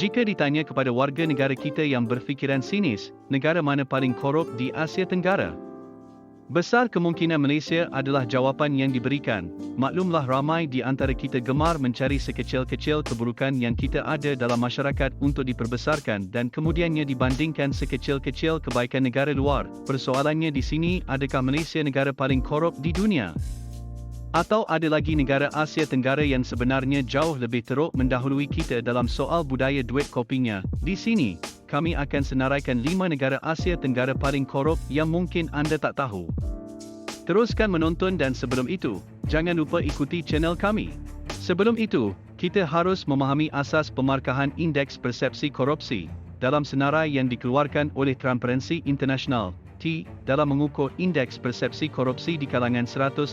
Jika ditanya kepada warga negara kita yang berfikiran sinis, negara mana paling korup di Asia Tenggara? Besar kemungkinan Malaysia adalah jawapan yang diberikan. Maklumlah ramai di antara kita gemar mencari sekecil-kecil keburukan yang kita ada dalam masyarakat untuk diperbesarkan dan kemudiannya dibandingkan sekecil-kecil kebaikan negara luar. Persoalannya di sini, adakah Malaysia negara paling korup di dunia? Atau ada lagi negara Asia Tenggara yang sebenarnya jauh lebih teruk mendahului kita dalam soal budaya duit kopinya? Di sini, kami akan senaraikan 5 negara Asia Tenggara paling korup yang mungkin anda tak tahu. Teruskan menonton dan sebelum itu, jangan lupa ikuti channel kami. Sebelum itu, kita harus memahami asas pemarkahan Indeks Persepsi Korupsi dalam senarai yang dikeluarkan oleh Transparency International dalam mengukur indeks persepsi korupsi di kalangan 180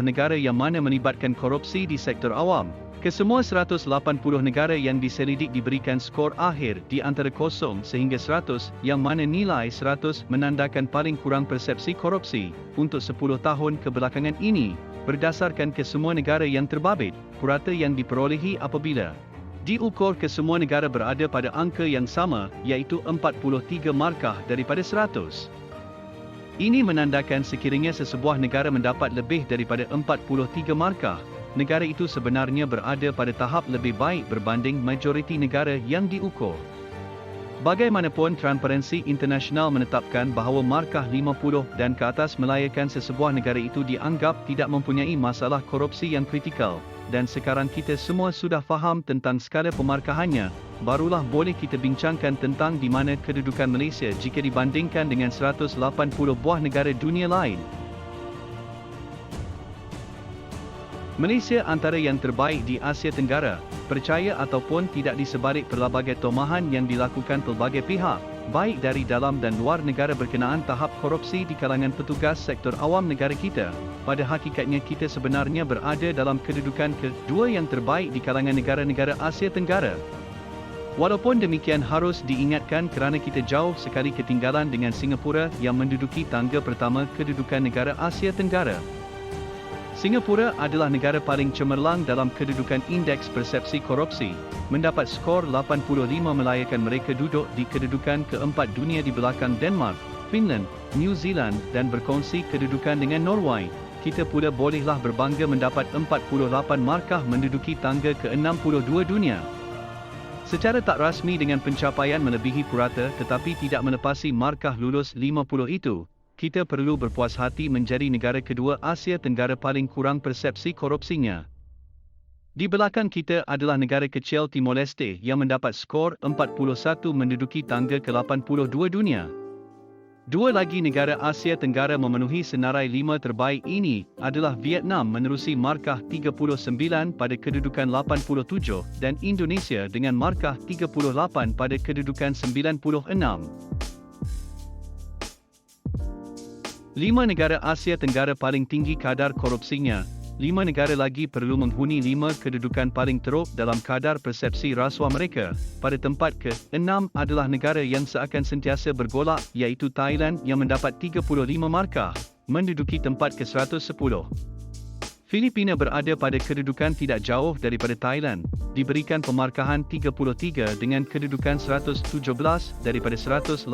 negara yang mana melibatkan korupsi di sektor awam. Kesemua 180 negara yang diselidik diberikan skor akhir di antara 0 sehingga 100, yang mana nilai 100 menandakan paling kurang persepsi korupsi untuk 10 tahun kebelakangan ini, berdasarkan kesemua negara yang terbabit. Purata yang diperolehi apabila diukur kesemua negara berada pada angka yang sama, iaitu 43 markah daripada 100. Ini menandakan sekiranya sesebuah negara mendapat lebih daripada 43 markah, negara itu sebenarnya berada pada tahap lebih baik berbanding majoriti negara yang diukur. Bagaimanapun, Transparency International menetapkan bahawa markah 50 dan ke atas melayakan sesebuah negara itu dianggap tidak mempunyai masalah korupsi yang kritikal, dan sekarang kita semua sudah faham tentang skala pemarkahannya, barulah boleh kita bincangkan tentang di mana kedudukan Malaysia jika dibandingkan dengan 180 buah negara dunia lain. Malaysia antara yang terbaik di Asia Tenggara, percaya ataupun tidak, di sebalik pelbagai tomahan yang dilakukan pelbagai pihak, baik dari dalam dan luar negara berkenaan tahap korupsi di kalangan petugas sektor awam negara kita. Pada hakikatnya kita sebenarnya berada dalam kedudukan kedua yang terbaik di kalangan negara-negara Asia Tenggara. Walaupun demikian harus diingatkan kerana kita jauh sekali ketinggalan dengan Singapura yang menduduki tangga pertama kedudukan negara Asia Tenggara. Singapura adalah negara paling cemerlang dalam kedudukan indeks persepsi korupsi, mendapat skor 85 melayakan mereka duduk di kedudukan keempat dunia di belakang Denmark, Finland, New Zealand dan berkongsi kedudukan dengan Norway. Kita pula bolehlah berbangga mendapat 48 markah menduduki tangga ke-62 dunia. Secara tak rasmi dengan pencapaian melebihi purata tetapi tidak melepasi markah lulus 50 itu, kita perlu berpuas hati menjadi negara kedua Asia Tenggara paling kurang persepsi korupsinya. Di belakang kita adalah negara kecil Timor Leste yang mendapat skor 41 menduduki tangga ke-82 dunia. Dua lagi negara Asia Tenggara memenuhi senarai 5 terbaik ini adalah Vietnam menerusi markah 39 pada kedudukan 87 dan Indonesia dengan markah 38 pada kedudukan 96. 5 negara Asia Tenggara paling tinggi kadar korupsinya. 5 negara lagi perlu menghuni 5 kedudukan paling teruk dalam kadar persepsi rasuah mereka. Pada tempat ke-6 adalah negara yang seakan sentiasa bergolak, iaitu Thailand yang mendapat 35 markah, menduduki tempat ke-110. Filipina berada pada kedudukan tidak jauh daripada Thailand, diberikan pemarkahan 33 dengan kedudukan 117 daripada 180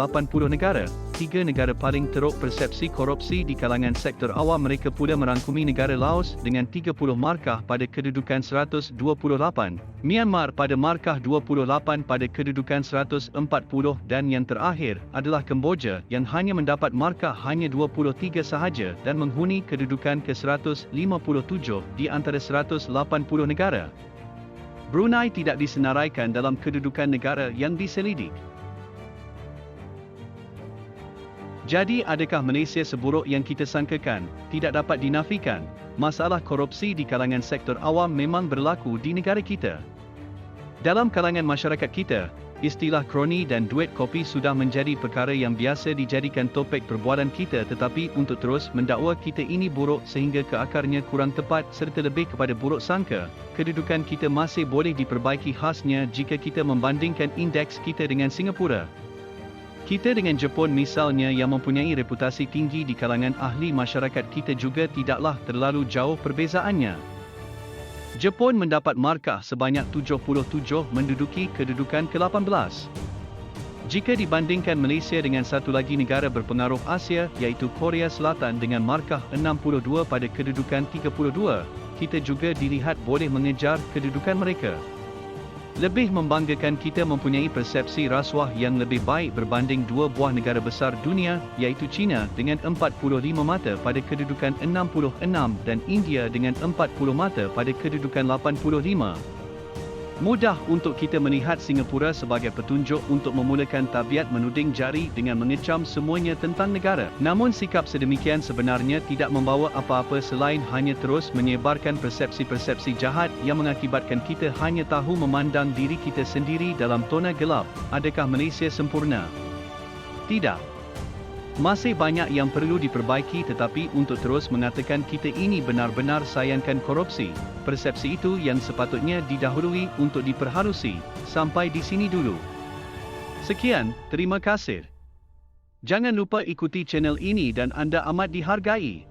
negara. 3 negara paling teruk persepsi korupsi di kalangan sektor awam mereka pula merangkumi negara Laos dengan 30 markah pada kedudukan 128, Myanmar pada markah 28 pada kedudukan 140 dan yang terakhir adalah Kemboja yang hanya mendapat markah hanya 23 sahaja dan menghuni kedudukan ke-157 di antara 180 negara. Brunei tidak disenaraikan dalam kedudukan negara yang diselidik. Jadi adakah Malaysia seburuk yang kita sangkakan? Tidak dapat dinafikan. Masalah korupsi di kalangan sektor awam memang berlaku di negara kita. Dalam kalangan masyarakat kita, istilah kroni dan duit kopi sudah menjadi perkara yang biasa dijadikan topik perbualan kita, tetapi untuk terus mendakwa kita ini buruk sehingga ke akarnya kurang tepat serta lebih kepada buruk sangka, kedudukan kita masih boleh diperbaiki khasnya jika kita membandingkan indeks kita dengan Singapura. Kita dengan Jepun misalnya yang mempunyai reputasi tinggi di kalangan ahli masyarakat kita juga tidaklah terlalu jauh perbezaannya. Jepun mendapat markah sebanyak 77 menduduki kedudukan ke-18. Jika dibandingkan Malaysia dengan satu lagi negara berpengaruh Asia iaitu Korea Selatan dengan markah 62 pada kedudukan 32, kita juga dilihat boleh mengejar kedudukan mereka. Lebih membanggakan, kita mempunyai persepsi rasuah yang lebih baik berbanding dua buah negara besar dunia iaitu China dengan 45 mata pada kedudukan 66 dan India dengan 40 mata pada kedudukan 85. Mudah untuk kita melihat Singapura sebagai petunjuk untuk memulakan tabiat menuding jari dengan mengecam semuanya tentang negara. Namun sikap sedemikian sebenarnya tidak membawa apa-apa selain hanya terus menyebarkan persepsi-persepsi jahat yang mengakibatkan kita hanya tahu memandang diri kita sendiri dalam tona gelap. Adakah Malaysia sempurna? Tidak. Masih banyak yang perlu diperbaiki, tetapi untuk terus mengatakan kita ini benar-benar sayangkan korupsi, persepsi itu yang sepatutnya didahului untuk diperhalusi. Sampai di sini dulu. Sekian, terima kasih. Jangan lupa ikuti channel ini dan anda amat dihargai.